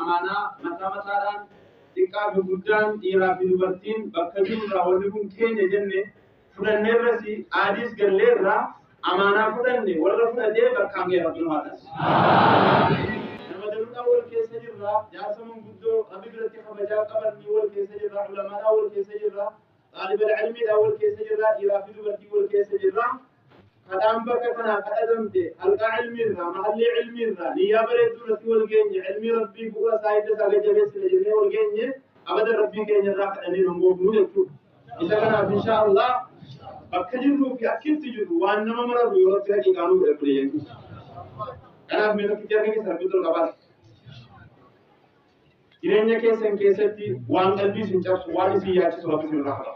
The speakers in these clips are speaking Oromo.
أمانة متى xiqqaa fi guddaan dhiiraa fi dubartiin bakka jirurraa walli kun keenya jenne fudhannee irratti aadiis galleerraa amaanaa fudhanne warra fudhatee bakkaan ga'e rabbiin haa taasisu. Nama danuudhaan wal keessa jirraa jaarsamuun guddoo rabbi biratti kabajaa qabanni wal keessa jirraa ulamaadhaan wal keessa jirraa xaalibal ilmiidhaan wal keessa jirraa dhiiraa fi dubartii wal keessa jirraa kadhaan bakka kanaa kadhatamte halqaa ilmiirraa mahallee ilmiirraa niyyaa bareedduu irratti wal geenye ilmii rabbii bu'uura isaa hidda isaa gajjabeessine jennee wal geenye abada rabbii keenya irraa kadhanii hongoofnu jechuudha. Isa kanaaf inshaallah bakka jirruu fi akkitti jirru waan nama mararu yoo rabbi haqiiqaanuu godhe jechuudha. Kanaaf mee tokkitti argame sarbii tol qabaata. Jireenya keessan keessatti waan qalbii isin cabsu waan isin yaachisu rabbi isin irraa qaba.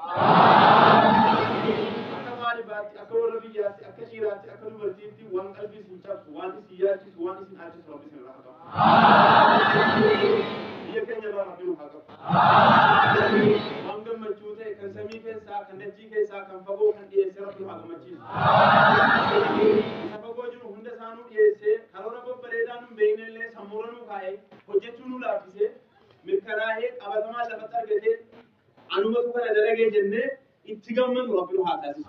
Akka warra biyyaatti akka dhiiraatti akka dubartiitti waan qalbii isin cabsu waan isin yaachisu waan isin aachisu rabbi isin irraa qaba. Biyya keenya irraa rabbi nu haa qabu. Waan gammachuu ta'e kan samii keessaa kan dachii keessaa kan fagoo kan dhiyeesse rabbi nu haa gammachiisu. Isa fagoo jiru hunda isaanuu dhiyeesse karoora babbareedaa nu beekne illee sammuura nu kaa'e hojjechuu nu laaffise mirkanaa'ee qabatamaa lafatti argatee anumatu kana dalagee jennee itti gammadu rabbi nu haa taasisu.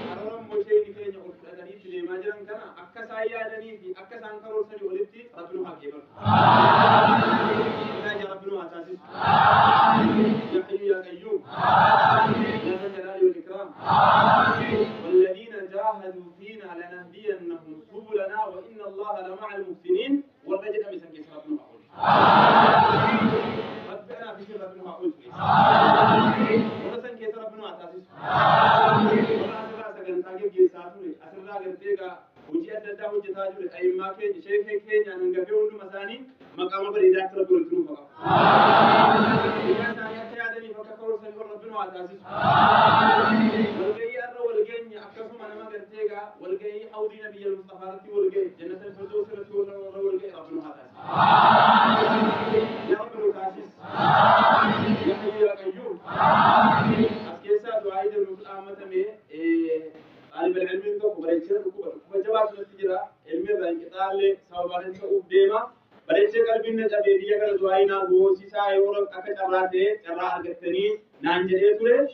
Karoora moshee keenya ol fudhatanii itti deemaa jiran kana akka isaan yaadanii fi akka isaan karoorsanii olitti rabbi nu haa geebbaru. Rabbi nu haa taasisu. Ya Hayyu ya Qayyuum. Ya Zal Jalaali wal Ikraam. والذين جاهدوا فينا لنهدينهم سبلنا وإن الله لمع المحسنين والرجل أمسك يسرب له أقول ربنا في سر ربنا أقول ورسن كيسر ربنا أتاسس ولا أسرع سكن تاجي جيساتوري أسرع قرتيجا وجي أددا وجي تاجوري أي ما كين شيء كين يعني نقفيه ونو مساني مقام بريدات ربنا الكروم فقط إذا سايا تيادني فكر ورسن ربنا أتاسس والجي أكثر من ما قرتيجا والجي حودي نبي المصطفى رتي والجي جنة الفردوس رتي والجي ربنا هذا يا رب العزيز يا حي يا قيوم أسكيسا دعاء المسلمة مي طالب العلم تو بريتشر وجواب التجرا علم الانقطاع سوابان سوب ديما بريتشر قلبنا تبيديا كذا دعائنا هو سيسا يورك أكثر أراده ترى أرجعتني نانجري تولي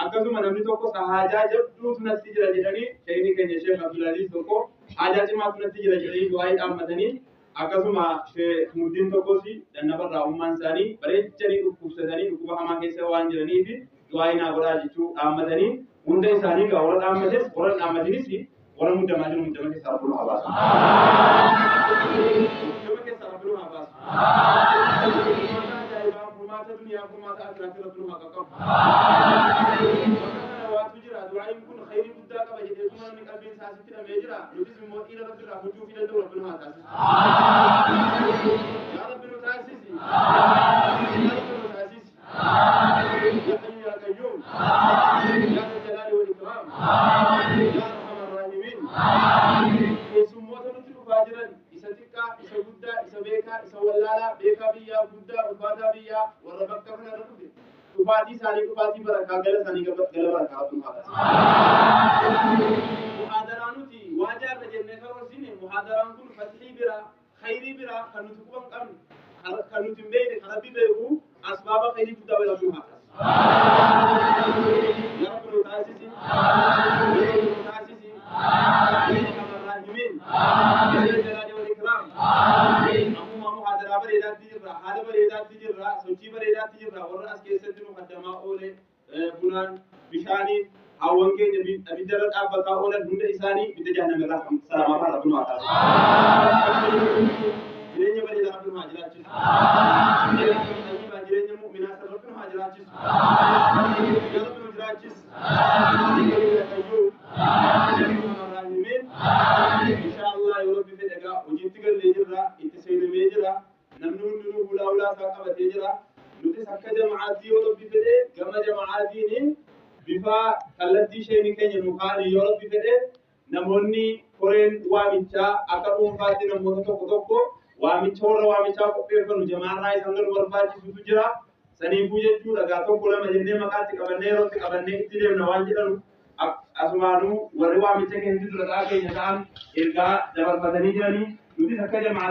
akkasuma namni tokko haajaa jabduutu natti jira jedhanii shayini keenya Sheekh Abdulaziz tokko haajaa cimaatu natti jira jedhanii du'aa dhaammatanii akkasuma murtiin tokkos dannabarraa ummaan isaanii bareechanii dhukkubsatanii dhukkuba hamaa keessa waan jiraniif du'aa naa godhaa jechuu dhaammatanii hunda isaanii gaa warra dhaammates warra dhaammatinis warra muddamaa jiru muddama keessaa rabbinu haa baasu. Muddama keessaa rabbinu haa baasu. Furmaata duniyaa furmaata akhiraa rabbinu haa qaqqabu. Waatu jira du'aan kun khayrii guddaa qaba jedhee kuma namni qalbiin isaa sitti dhamee jira nutis immoo dhiira rabbi irraa hojjuu fi danda'u rabbinu haa taasisu. Yaa rabbinu taasisi. Yaa rabbinu taasisi. Ya Hayyu ya Qayyuum. Ya Zal Jalaali wal Ikraam. Ya Arhamar Raahimin. Keessummoota nutti dhufaa jiran isa xiqqaa isa guddaa isa beekaa isa wallaalaa beekaa biyyaa guddaa ulfaataa biyyaa warra bakka kana irra dhufe dhufaatii isaanii dhufaatii barakaa gala isaanii gala barakaa rabbiin haa taasisu. Muhaadaraan nuti waa jaarra jennee karoorsiine muhaadaraan kun fathii biraa khayrii biraa kan nuti quban qabnu kan nuti hin beekne kan rabbi beeku asbaaba khayrii guddaa wal rabbiin haa taasisu. Ya Rabbi nu taasisi. Ya Rabbi nu taasisi. الراحمين يا الجلال والإكرام أمو محاضرة بريدات تجرا هذا بريدات تجرا سوتشي بريدات تجرا والرأس كيسة مقدمة أولى بنان بشاني أول كي أبي درت أبغى أولى هند إساني بتجهنا من رحم سلام الله ربنا وتعالى جرينا بريدات ربنا هاجرات جرينا مؤمنات ربنا هاجرات يا رب نجرات إن شاء الله يرب في دقة وجيت قال لي جرا إتسير ميجرا نمنون منو ولا ولا ساقبة تجرا نتس حكى جماعاتي يرب في دقة كما جماعاتين بفا خلتي شيء نكين ينقال يرب في دقة نموني كورين واميتشا أكبر فاتي نموني توكو واميتشا واميتشا كوبيرفن جماعة راي سانغر ورفاتي سوتجرا سنيفو يجوا لقاتو كلام جندي مكاتي كبرني روتي كبرني إتلي نوانجرا أسمانو وروا ميتك هندي تلقى كي نتام إرجع دبر بدني جاني يودي سكجة مع